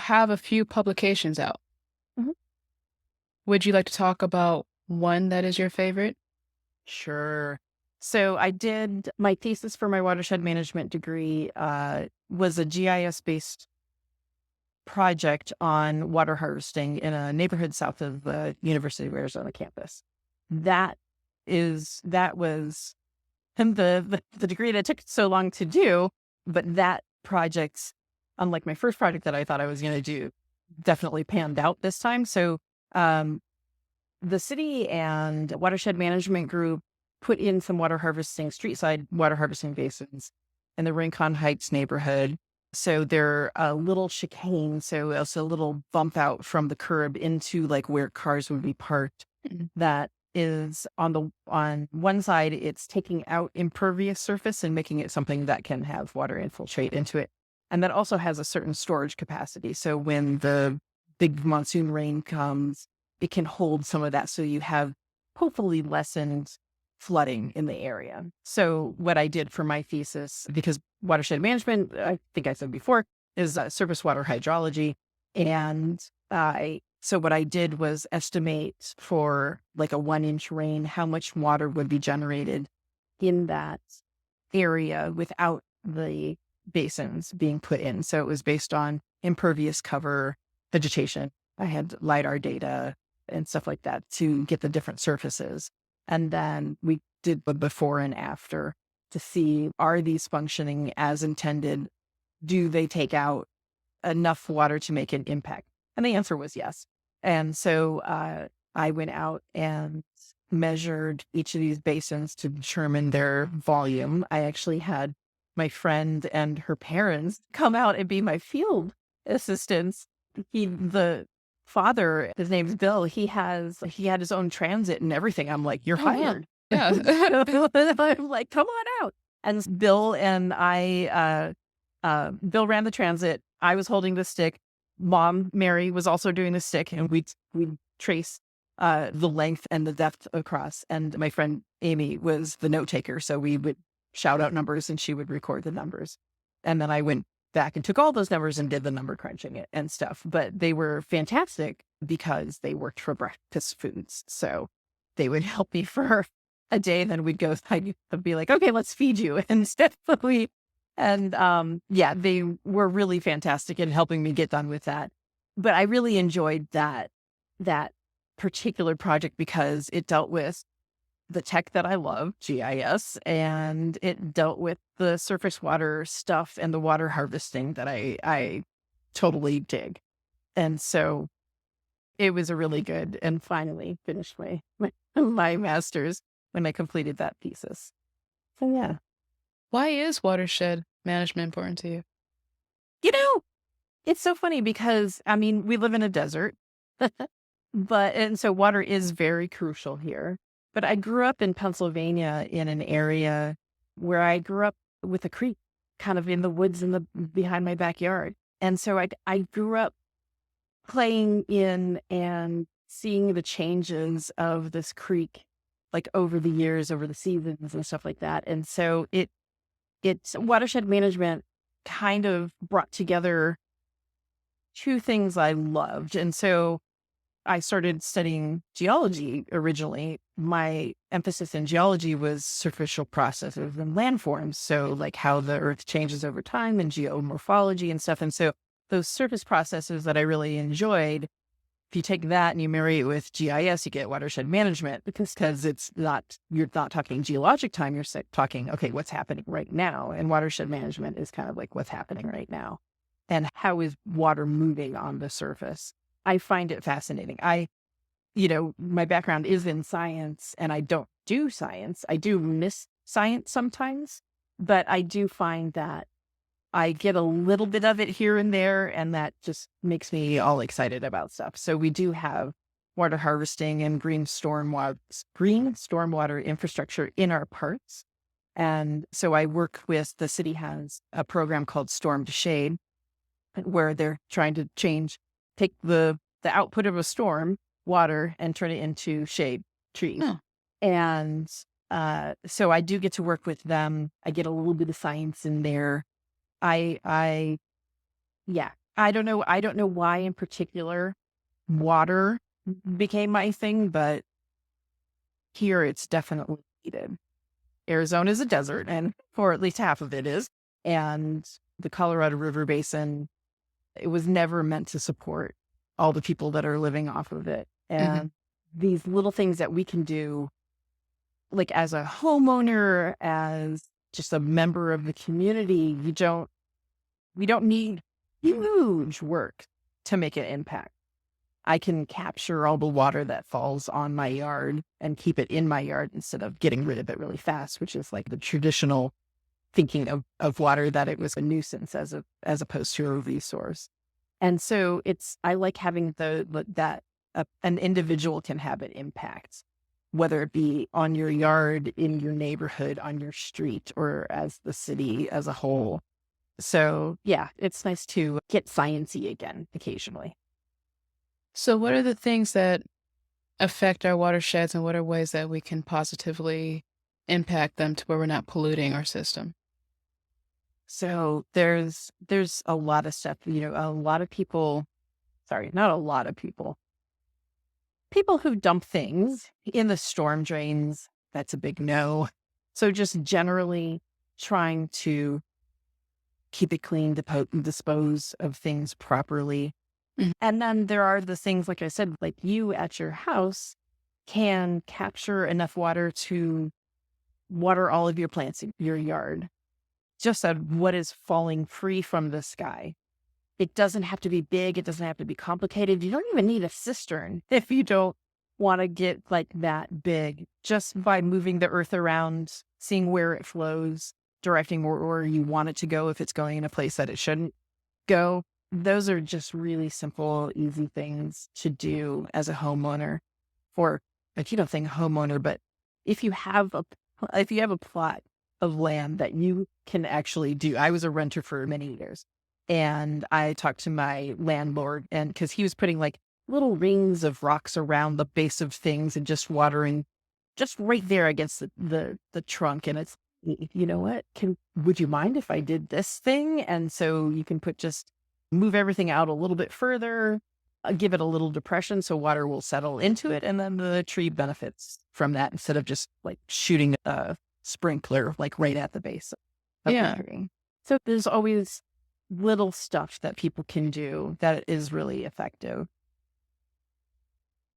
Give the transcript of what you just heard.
have a few publications out. Mhm. Would you like to talk about one that is your favorite? Sure. So I did my thesis for my watershed management degree was a GIS based project on water harvesting in a neighborhood south of the University of Arizona campus. That that was the degree that took so long to do, but that project, unlike my first project that I thought I was going to do, definitely panned out this time. So um, the city and watershed management group put in some water harvesting, street side water harvesting basins in the Rincon Heights neighborhood. So they're a little chicane, so it's a little bump out from the curb into like where cars would be parked. Mm. That is on one side, it's taking out impervious surface and making it something that can have water infiltrate into it. And that also has a certain storage capacity. So when the big monsoon rain comes, it can hold some of that. So you have hopefully lessened flooding in the area. So what I did for my thesis, because watershed management, I think I said before, is surface water hydrology. And so what I did was estimate for like a 1 inch rain, how much water would be generated in that area without the basins being put in. So it was based on impervious cover, vegetation. I had LiDAR data and stuff like that to get the different surfaces. And then we did the before and after to see, are these functioning as intended? Do they take out enough water to make an impact? And the answer was yes. And so I went out and measured each of these basins to determine their volume. I actually had my friend and her parents come out and be my field assistants. The father, his name's Bill. He had his own transit and everything. I'm like, you're Oh, wow. hired. Yeah. I'm like, come on out. And Bill and Bill ran the transit. I was holding the stick. Mom, Mary, was also doing the stick, and we'd trace the length and the depth across. And my friend Amy was the note taker, so we would shout out numbers, and she would record the numbers. And then I went back and took all those numbers and did the number crunching it and stuff. But they were fantastic because they worked for breakfast foods, so they would help me for a day. Then we'd go. I'd be like, okay, let's feed you instead of we and yeah, they were really fantastic in helping me get done with that. But I really enjoyed that particular project because it dealt with the tech that I love, GIS, and it dealt with the surface water stuff and the water harvesting that I totally dig. And so it was a really good and finally finished my master's when I completed that thesis. So yeah. Why is watershed management important to you? You know, it's so funny because, I mean, we live in a desert, and so water is very crucial here. But I grew up in Pennsylvania in an area where I grew up with a creek kind of in the woods in the behind my backyard. And so I grew up playing in and seeing the changes of this creek like over the years, over the seasons and stuff like that. And so it's watershed management kind of brought together two things I loved. And so I started studying geology originally. My emphasis in geology was superficial processes and landforms. So, like how the earth changes over time and geomorphology and stuff. And so, those surface processes that I really enjoyed, if you take that and you marry it with GIS, you get watershed management because you're not talking geologic time, you're talking, okay, what's happening right now? And watershed management is kind of like what's happening right now. And how is water moving on the surface? I find it fascinating. My background is in science and I don't do science. I do miss science sometimes, but I do find that I get a little bit of it here and there, and that just makes me all excited about stuff. So we do have water harvesting and green stormwater infrastructure in our parks. And so I work with the city has a program called Storm to Shade, where they're trying to take the output of a storm water and turn it into shade trees. Oh, And so I do get to work with them. I get a little bit of science in there. I yeah, I don't know why in particular water became my thing, but here it's definitely needed. Arizona is a desert, and for at least half of it is. And the Colorado River Basin, it was never meant to support all the people that are living off of it. Mhm. And these little things that we can do, like as a homeowner, as just a member of the community, we don't need huge work to make an impact. I can capture all the water that falls on my yard and keep it in my yard instead of getting rid of it really fast, which is like the traditional thinking of water, that it was a nuisance as opposed to a resource. And so I like having that an individual can have an impact, whether it be on your yard, in your neighborhood, on your street, or as the city as a whole. So yeah, it's nice to get sciencey again occasionally. So what are the things that affect our watersheds, and what are ways that we can positively impact them to where we're not polluting our system? So there's a lot of stuff, a lot of people, sorry, not a lot of people who dump things in the storm drains. That's a big no. So just generally trying to keep it clean, dispose of things properly. Mhm. And then there are the things, like I said, like you at your house can capture enough water to water all of your plants in your yard, just out of what is falling free from the sky. It doesn't have to be big. It doesn't have to be complicated. You don't even need a cistern if you don't want to get like that big. Just by moving the earth around, seeing where it flows, directing where you want it to go if it's going in a place that it shouldn't go. Those are just really simple, easy things to do as a homeowner. For if you don't think homeowner, but if you have a if you have a plot of land that you can actually do. I was a renter for many years, and I talked to my landlord, and because he was putting like little rings of rocks around the base of things and just watering just right there against the trunk. And it's, you know what? Would you mind if I did this thing? And so you can just move everything out a little bit further, give it a little depression so water will settle into it, and then the tree benefits from that instead of just like shooting a sprinkler like right at the base of the Yeah. tree. So there's always little stuff that people can do that is really effective.